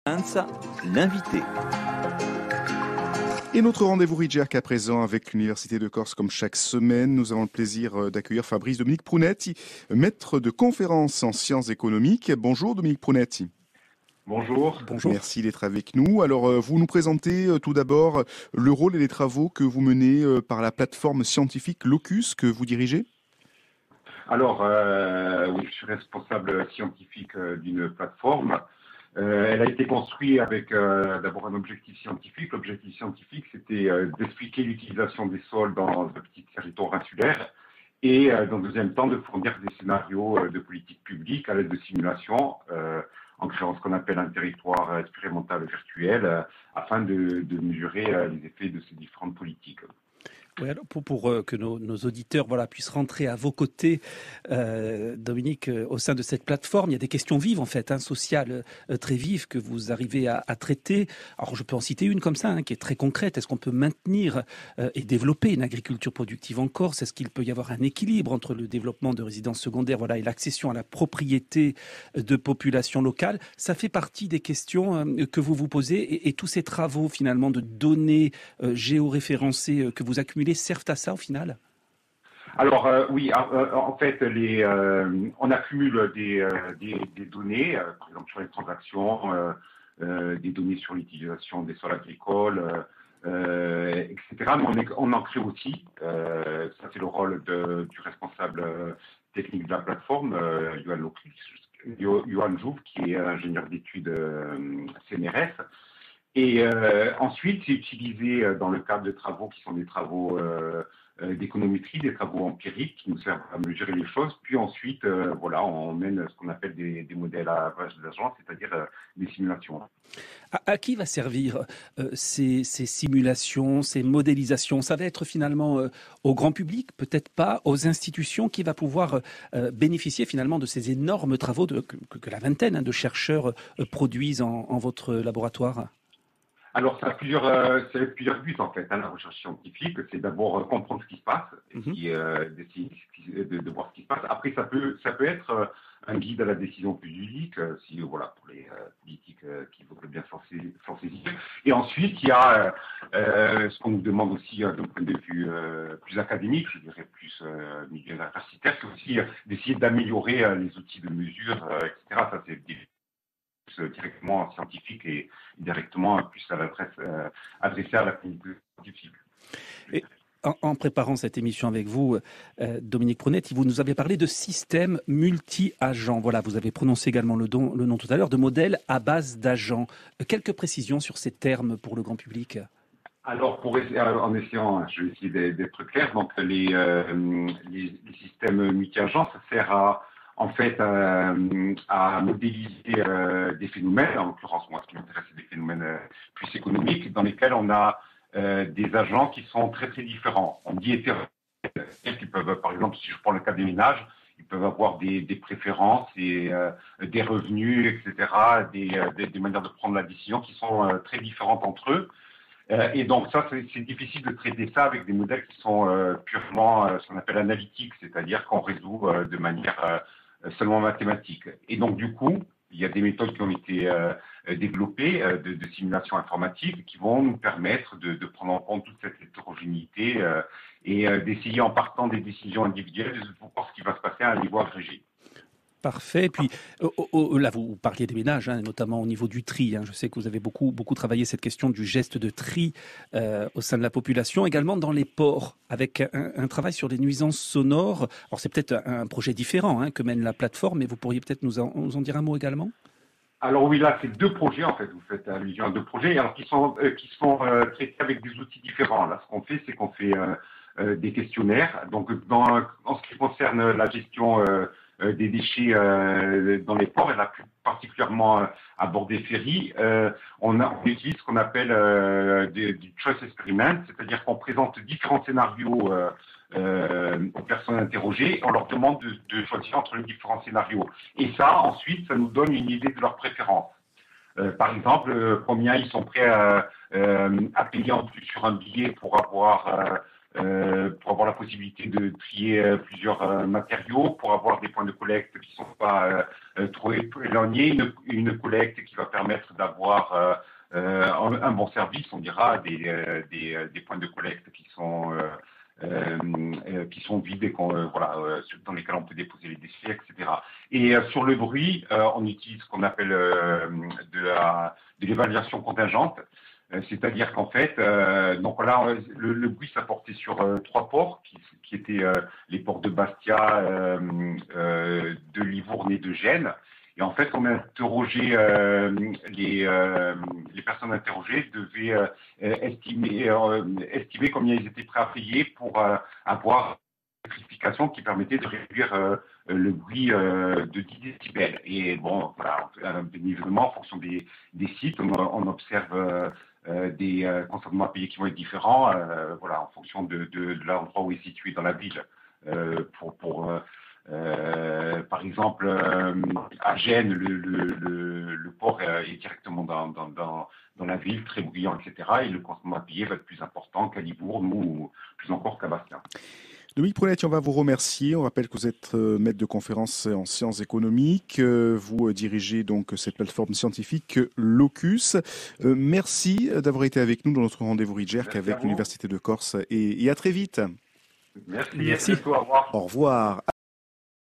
L'invité. Et notre rendez-vous Ridgerc à présent avec l'Université de Corse comme chaque semaine. Nous avons le plaisir d'accueillir Fabrice Dominique Prunetti, maître de conférences en sciences économiques. Bonjour Dominique Prunetti. Bonjour. Bonjour. Merci d'être avec nous. Alors vous nous présentez tout d'abord le rôle et les travaux que vous menez par la plateforme scientifique Locus que vous dirigez. Alors, oui, je suis responsable scientifique d'une plateforme. Elle a été construite avec d'abord un objectif scientifique. L'objectif scientifique, c'était d'expliquer l'utilisation des sols dans un petit territoire insulaire et, dans le deuxième temps, de fournir des scénarios de politique publique à l'aide de simulations en créant ce qu'on appelle un territoire expérimental virtuel afin de mesurer les effets de ces différentes politiques. Oui, alors pour que nos auditeurs puissent rentrer à vos côtés, Dominique, au sein de cette plateforme, il y a des questions vives en fait, sociales très vives que vous arrivez à traiter. Alors je peux en citer une comme ça, qui est très concrète. Est-ce qu'on peut maintenir et développer une agriculture productive en Corse? Est-ce qu'il peut y avoir un équilibre entre le développement de résidences secondaires et l'accession à la propriété de populations locales? Ça fait partie des questions que vous vous posez et tous ces travaux finalement de données géoréférencées que vous accumulez servent à ça au final? Alors oui, en fait, on accumule des données, par exemple sur les transactions, des données sur l'utilisation des sols agricoles, etc. Mais on en crée aussi. Ça, c'est le rôle du responsable technique de la plateforme, Johan Jouve, qui est ingénieur d'études CNRS. Et ensuite, c'est utilisé dans le cadre de travaux qui sont des travaux d'économétrie, des travaux empiriques qui nous servent à mesurer les choses. Puis ensuite, on mène ce qu'on appelle des modèles à base d'agents, c'est-à-dire des simulations. À qui va servir ces simulations, ces modélisations? Ça va être finalement au grand public, peut-être pas aux institutions, qui va pouvoir bénéficier finalement de ces énormes travaux que la vingtaine de chercheurs produisent en votre laboratoire? Alors, ça a plusieurs buts en fait. La recherche scientifique, c'est d'abord comprendre ce qui se passe, d'essayer de voir ce qui se passe. Après, ça peut être un guide à la décision publique, pour les politiques qui veulent bien s'en saisir. Et ensuite, il y a ce qu'on nous demande aussi d'un point de vue plus académique, je dirais plus milieu universitaire, c'est aussi d'essayer d'améliorer les outils de mesure, etc. Ça, c'est directement scientifique et directement plus adressé à la communauté scientifique. Et en préparant cette émission avec vous, Dominique Prunetti, vous nous avez parlé de systèmes multi-agents. Voilà, vous avez prononcé également le nom tout à l'heure, de modèles à base d'agents. Quelques précisions sur ces termes pour le grand public? Alors, en essayant, je vais essayer d'être clair. Donc, les systèmes multi-agents, ça sert à modéliser des phénomènes. En l'occurrence, moi, ce qui m'intéresse, c'est des phénomènes plus économiques, dans lesquels on a des agents qui sont très, très différents. On dit hétérogènes, qui peuvent, par exemple, si je prends le cas des ménages, ils peuvent avoir des préférences et des revenus, etc., des manières de prendre la décision qui sont très différentes entre eux. Et donc ça, c'est difficile de traiter ça avec des modèles qui sont purement ce qu'on appelle analytiques, c'est-à-dire qu'on résout de manière seulement mathématique. Et donc du coup, il y a des méthodes qui ont été développées de simulation informatique qui vont nous permettre de prendre en compte toute cette hétérogénéité et d'essayer en partant des décisions individuelles de voir ce qui va se passer à un niveau agrégé. Parfait. Et puis là, vous parliez des ménages, notamment au niveau du tri. Je sais que vous avez beaucoup travaillé cette question du geste de tri au sein de la population, également dans les ports, avec un travail sur les nuisances sonores. Alors c'est peut-être un projet différent que mène la plateforme, mais vous pourriez peut-être nous en dire un mot également? Alors oui, là, c'est deux projets, en fait. Vous faites allusion à deux projets, alors qui sont traités avec des outils différents. Là, ce qu'on fait, c'est qu'on fait des questionnaires. Donc, en ce qui concerne la gestion des déchets dans les ports, et là plus particulièrement à bord des ferries, on utilise ce qu'on appelle du choice experiment, c'est-à-dire qu'on présente différents scénarios aux personnes interrogées, on leur demande de choisir entre les différents scénarios. Et ça, ensuite, ça nous donne une idée de leurs préférences. Par exemple, combien ils sont prêts à payer en plus sur un billet pour avoir pour avoir la possibilité de trier plusieurs matériaux, pour avoir des points de collecte qui ne sont pas trop éloignés, une collecte qui va permettre d'avoir un bon service, on dira, des points de collecte qui sont vides et dans lesquels on peut déposer les déchets, etc. Et sur le bruit, on utilise ce qu'on appelle de l'évaluation contingente. C'est-à-dire qu'en fait, donc là, le bruit s'apportait sur 3 ports qui étaient les ports de Bastia, de Livourne et de Gênes. Et en fait, on a interrogé les personnes interrogées devaient estimer combien ils étaient prêts à payer pour avoir une électrification qui permettait de réduire le bruit de 10 décibels. Et bon, voilà, bien évidemment, en fonction des sites, on observe des consentements à payer qui vont être différents, en fonction de l'endroit où est situé dans la ville. Par exemple, à Gênes, le port est directement dans la ville, très bruyant, etc. Et le consentement à payer va être plus important qu'à Livourne ou plus encore qu'à Bastia. Dominique Prunetti, on va vous remercier. On rappelle que vous êtes maître de conférence en sciences économiques. Vous dirigez donc cette plateforme scientifique Locus. Merci d'avoir été avec nous dans notre rendez-vous Ridgerc avec l'Université de Corse et à très vite. Merci. Au revoir. Au revoir.